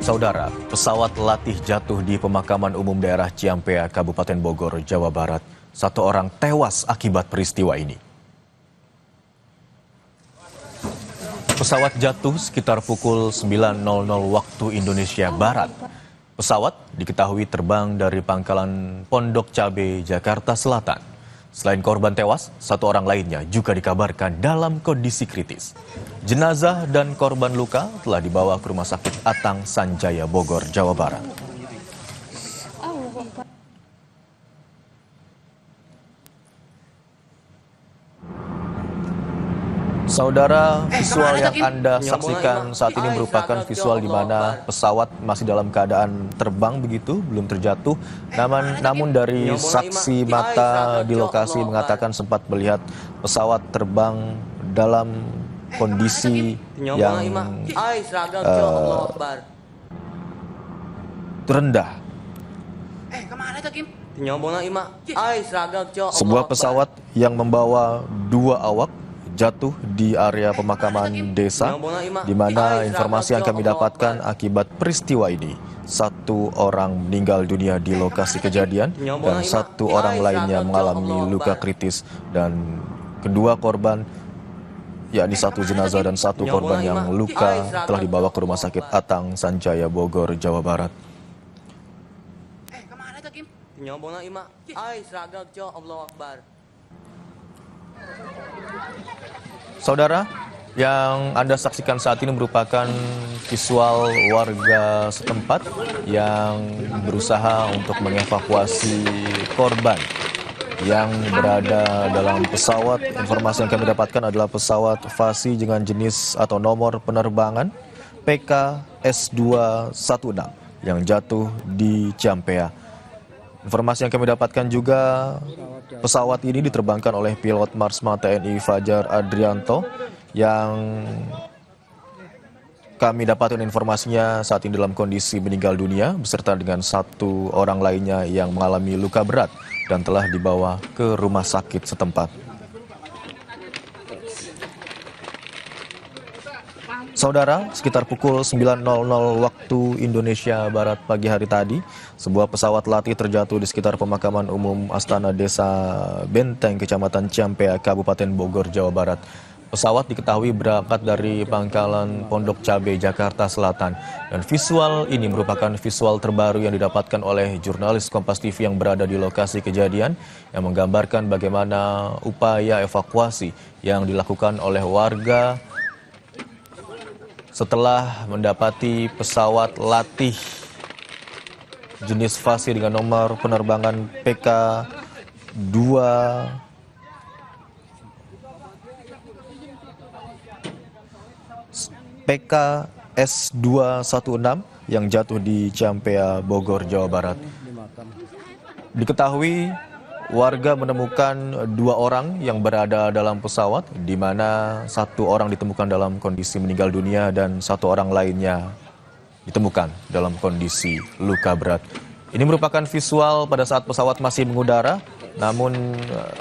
Saudara, pesawat latih jatuh di pemakaman umum daerah Ciampea, Kabupaten Bogor, Jawa Barat. Satu orang tewas akibat peristiwa ini. Pesawat jatuh sekitar pukul 9.00 waktu Indonesia Barat. Pesawat diketahui terbang dari Pangkalan Pondok Cabe, Jakarta Selatan. Selain korban tewas, satu orang lainnya juga dikabarkan dalam kondisi kritis. Jenazah dan korban luka telah dibawa ke Rumah Sakit Atang Sanjaya Bogor, Jawa Barat. Saudara, visual yang Anda saksikan saat ini merupakan visual di mana pesawat masih dalam keadaan terbang begitu, belum terjatuh. Namun dari saksi mata di lokasi mengatakan sempat melihat pesawat terbang dalam kondisi yang rendah. Sebuah pesawat yang membawa dua awak jatuh di area pemakaman desa, di mana informasi yang kami dapatkan akibat peristiwa ini, satu orang meninggal dunia di lokasi kejadian dan satu orang lainnya mengalami luka kritis, dan kedua korban, yakni satu jenazah dan satu korban yang luka, telah dibawa ke Rumah Sakit Atang Sanjaya Bogor, Jawa Barat. Saudara, yang Anda saksikan saat ini merupakan visual warga setempat yang berusaha untuk mengevakuasi korban yang berada dalam pesawat. Informasi yang kami dapatkan adalah pesawat Fasi dengan jenis atau nomor penerbangan PKS216 yang jatuh di Ciampea. Informasi yang kami dapatkan juga, pesawat ini diterbangkan oleh pilot Marsma TNI Fajar Adrianto yang kami dapatkan informasinya saat ini dalam kondisi meninggal dunia beserta dengan satu orang lainnya yang mengalami luka berat dan telah dibawa ke rumah sakit setempat. Saudara, sekitar pukul 9.00 waktu Indonesia Barat pagi hari tadi, sebuah pesawat latih terjatuh di sekitar pemakaman umum Astana Desa Benteng, Kecamatan Ciampea, Kabupaten Bogor, Jawa Barat. Pesawat diketahui berangkat dari Pangkalan Pondok Cabe, Jakarta Selatan. Dan visual ini merupakan visual terbaru yang didapatkan oleh jurnalis Kompas TV yang berada di lokasi kejadian, yang menggambarkan bagaimana upaya evakuasi yang dilakukan oleh warga setelah mendapati pesawat latih jenis Fasi dengan nomor penerbangan PKS216 yang jatuh di Ciampea, Bogor, Jawa Barat. Diketahui warga menemukan dua orang yang berada dalam pesawat, di mana satu orang ditemukan dalam kondisi meninggal dunia dan satu orang lainnya ditemukan dalam kondisi luka berat. Ini merupakan visual pada saat pesawat masih mengudara, namun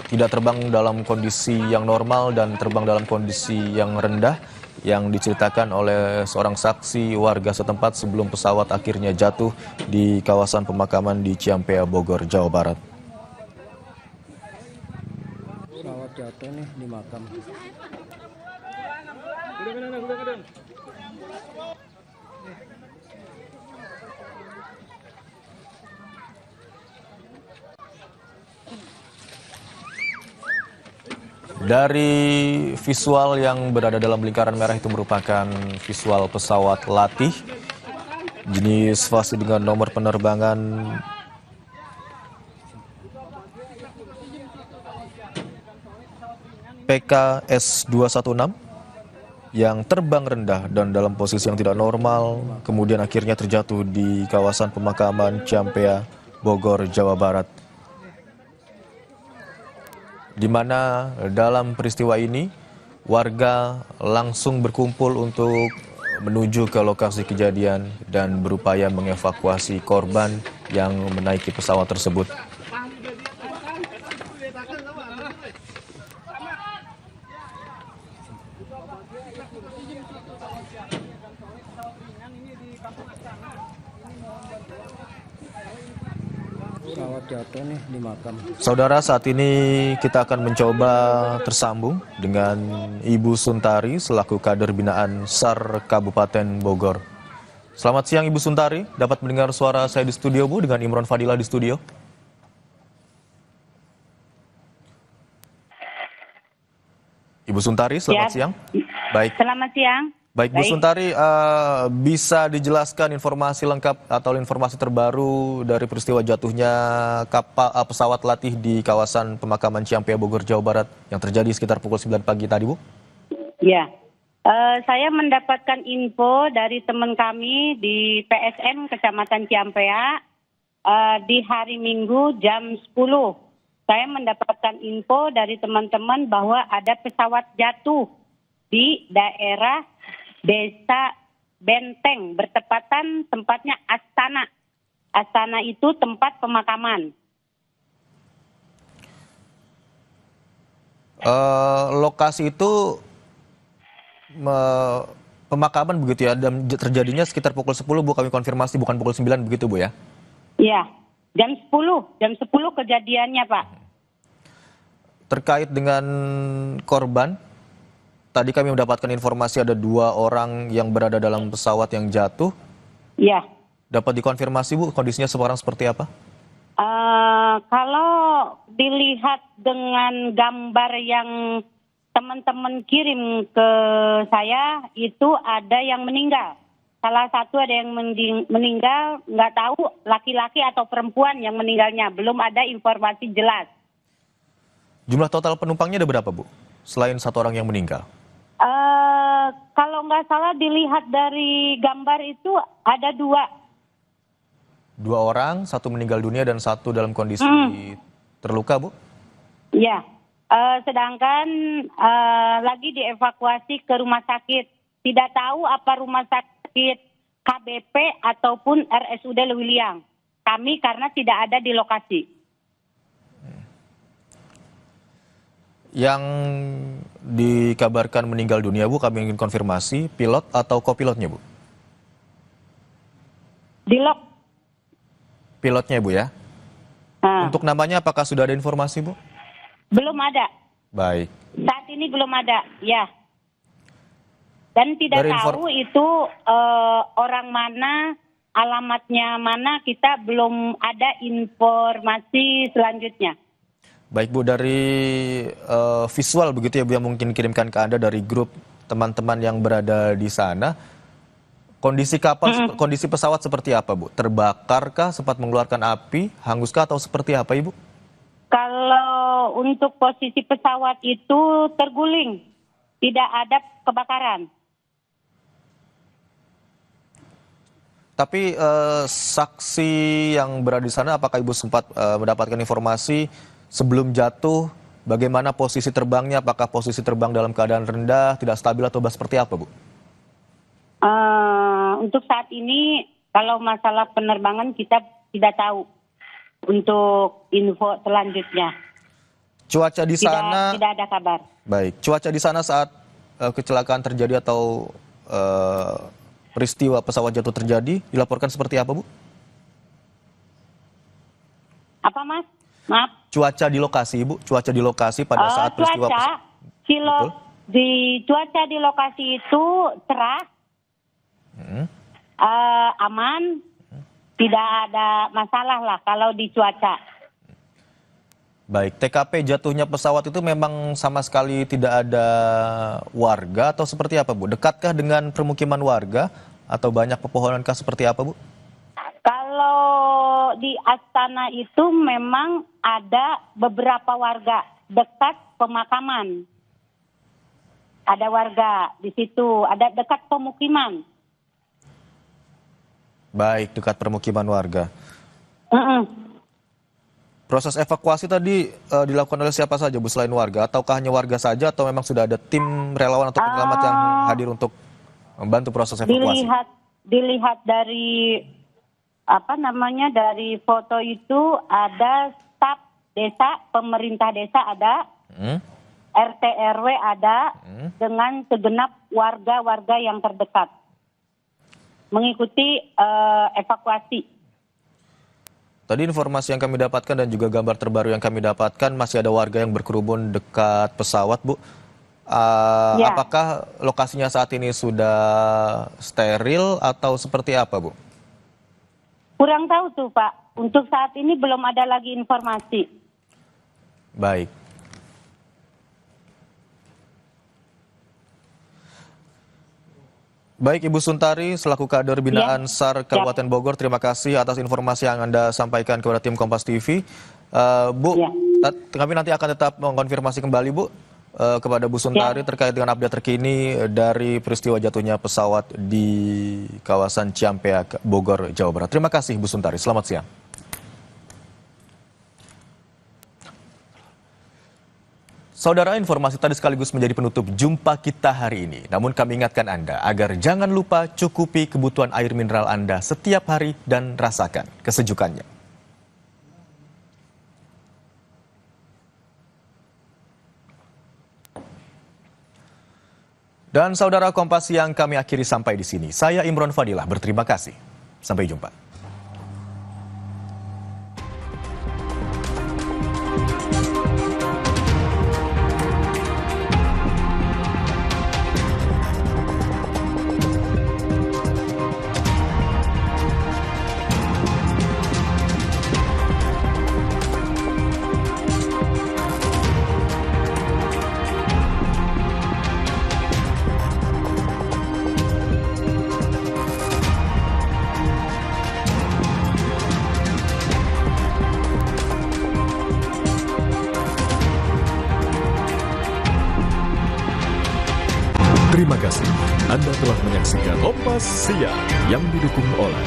tidak terbang dalam kondisi yang normal dan terbang dalam kondisi yang rendah, yang diceritakan oleh seorang saksi warga setempat sebelum pesawat akhirnya jatuh di kawasan pemakaman di Ciampea, Bogor, Jawa Barat. Jatuh nih di makam. Dari visual yang berada dalam lingkaran merah itu merupakan visual pesawat latih jenis Fasi dengan nomor penerbangan PKS216 yang terbang rendah dan dalam posisi yang tidak normal, kemudian akhirnya terjatuh di kawasan pemakaman Ciampea, Bogor, Jawa Barat. Di mana dalam peristiwa ini warga langsung berkumpul untuk menuju ke lokasi kejadian dan berupaya mengevakuasi korban yang menaiki pesawat tersebut. jatuh nih di makam. Saudara, saat ini kita akan mencoba tersambung dengan Ibu Suntari selaku kader binaan SAR Kabupaten Bogor. Selamat siang Ibu Suntari, dapat mendengar suara saya di studio Bu dengan Imron Fadila di studio? Ibu Suntari, selamat siang. Baik. Selamat siang. Baik, Bu Suntari, bisa dijelaskan informasi lengkap atau informasi terbaru dari peristiwa jatuhnya pesawat latih di kawasan pemakaman Ciampea, Bogor, Jawa Barat yang terjadi sekitar pukul 9 pagi tadi, Bu? Ya, saya mendapatkan info dari teman kami di PSM Kecamatan Ciampea di hari Minggu jam 10. Saya mendapatkan info dari teman-teman bahwa ada pesawat jatuh di daerah Desa Benteng, bertepatan tempatnya Astana. Astana itu tempat pemakaman. Lokasi itu pemakaman begitu ya, dan terjadinya sekitar pukul 10, Bu, kami konfirmasi, bukan pukul 9 begitu, Bu ya? Iya, jam 10 kejadiannya, Pak. Terkait dengan korban, tadi kami mendapatkan informasi ada 2 orang yang berada dalam pesawat yang jatuh. Iya. Dapat dikonfirmasi, Bu, kondisinya sekarang seperti apa? Kalau dilihat dengan gambar yang teman-teman kirim ke saya, itu ada yang meninggal. Salah satu ada yang meninggal, nggak tahu laki-laki atau perempuan yang meninggalnya. Belum ada informasi jelas. Jumlah total penumpangnya ada berapa, Bu? Selain 1 orang yang meninggal? Kalau nggak salah dilihat dari gambar itu ada 2. 2 orang, 1 meninggal dunia dan 1 dalam kondisi terluka, Bu? Iya. Sedangkan lagi dievakuasi ke rumah sakit. Tidak tahu apa rumah sakit KBP ataupun RSUD Lewiliang. Kami karena tidak ada di lokasi. Yang dikabarkan meninggal dunia, Bu, kami ingin konfirmasi, pilot atau kopilotnya, Bu? Pilotnya, Bu, ya? Untuk namanya apakah sudah ada informasi, Bu? Belum ada. Baik. Saat ini belum ada, ya. Dan tidak tahu itu orang mana, alamatnya mana, kita belum ada informasi selanjutnya. Baik, Bu, dari visual begitu ya, Bu, yang mungkin kirimkan ke Anda dari grup teman-teman yang berada di sana, kondisi kapal, kondisi pesawat seperti apa, Bu? Terbakarkah, sempat mengeluarkan api, hanguskah, atau seperti apa, Ibu? Kalau untuk posisi pesawat itu terguling, tidak ada kebakaran. Tapi saksi yang berada di sana, apakah Ibu sempat mendapatkan informasi sebelum jatuh, bagaimana posisi terbangnya? Apakah posisi terbang dalam keadaan rendah, tidak stabil, atau seperti apa, Bu? Untuk saat ini, kalau masalah penerbangan kita tidak tahu. Untuk info selanjutnya. Cuaca di sana tidak ada kabar. Baik, cuaca di sana saat kecelakaan terjadi atau peristiwa pesawat jatuh terjadi dilaporkan seperti apa, Bu? Apa, Mas? Maaf. Cuaca di lokasi, Ibu. Cuaca di lokasi pada saat peristiwa cuaca di lokasi itu cerah, aman, tidak ada masalah lah kalau di cuaca. Baik, TKP jatuhnya pesawat itu memang sama sekali tidak ada warga atau seperti apa, Bu? Dekatkah dengan permukiman warga atau banyak pepohonankah, seperti apa, Bu? Kalau di Astana itu memang ada beberapa warga dekat pemakaman. Ada warga di situ, ada dekat pemukiman. Baik, dekat permukiman warga. Proses evakuasi tadi dilakukan oleh siapa saja, Bu, selain warga? Ataukah hanya warga saja, atau memang sudah ada tim relawan atau penyelamat yang hadir untuk membantu proses evakuasi? Dilihat dari dari foto itu ada staf desa, pemerintah desa ada, RT RW ada, dengan segenap warga-warga yang terdekat mengikuti evakuasi. Tadi informasi yang kami dapatkan dan juga gambar terbaru yang kami dapatkan masih ada warga yang berkerumun dekat pesawat, Bu. Ya. Apakah lokasinya saat ini sudah steril atau seperti apa, Bu? Kurang tahu tuh Pak, untuk saat ini belum ada lagi informasi. Baik. Baik, Ibu Suntari, selaku Kader Binaan SAR Kabupaten Bogor, terima kasih atas informasi yang Anda sampaikan kepada tim Kompas TV. Bu, kami nanti akan tetap mengkonfirmasi kembali, Bu, kepada Bu Suntari terkait dengan update terkini dari peristiwa jatuhnya pesawat di kawasan Ciampea, Bogor, Jawa Barat. Terima kasih, Bu Suntari. Selamat siang. Saudara, informasi tadi sekaligus menjadi penutup jumpa kita hari ini. Namun kami ingatkan Anda agar jangan lupa cukupi kebutuhan air mineral Anda setiap hari dan rasakan kesejukannya. Dan saudara, Kompas yang kami akhiri sampai di sini. Saya Imron Fadilah berterima kasih. Sampai jumpa. Terima kasih Anda telah menyaksikan Kompas Siang yang didukung oleh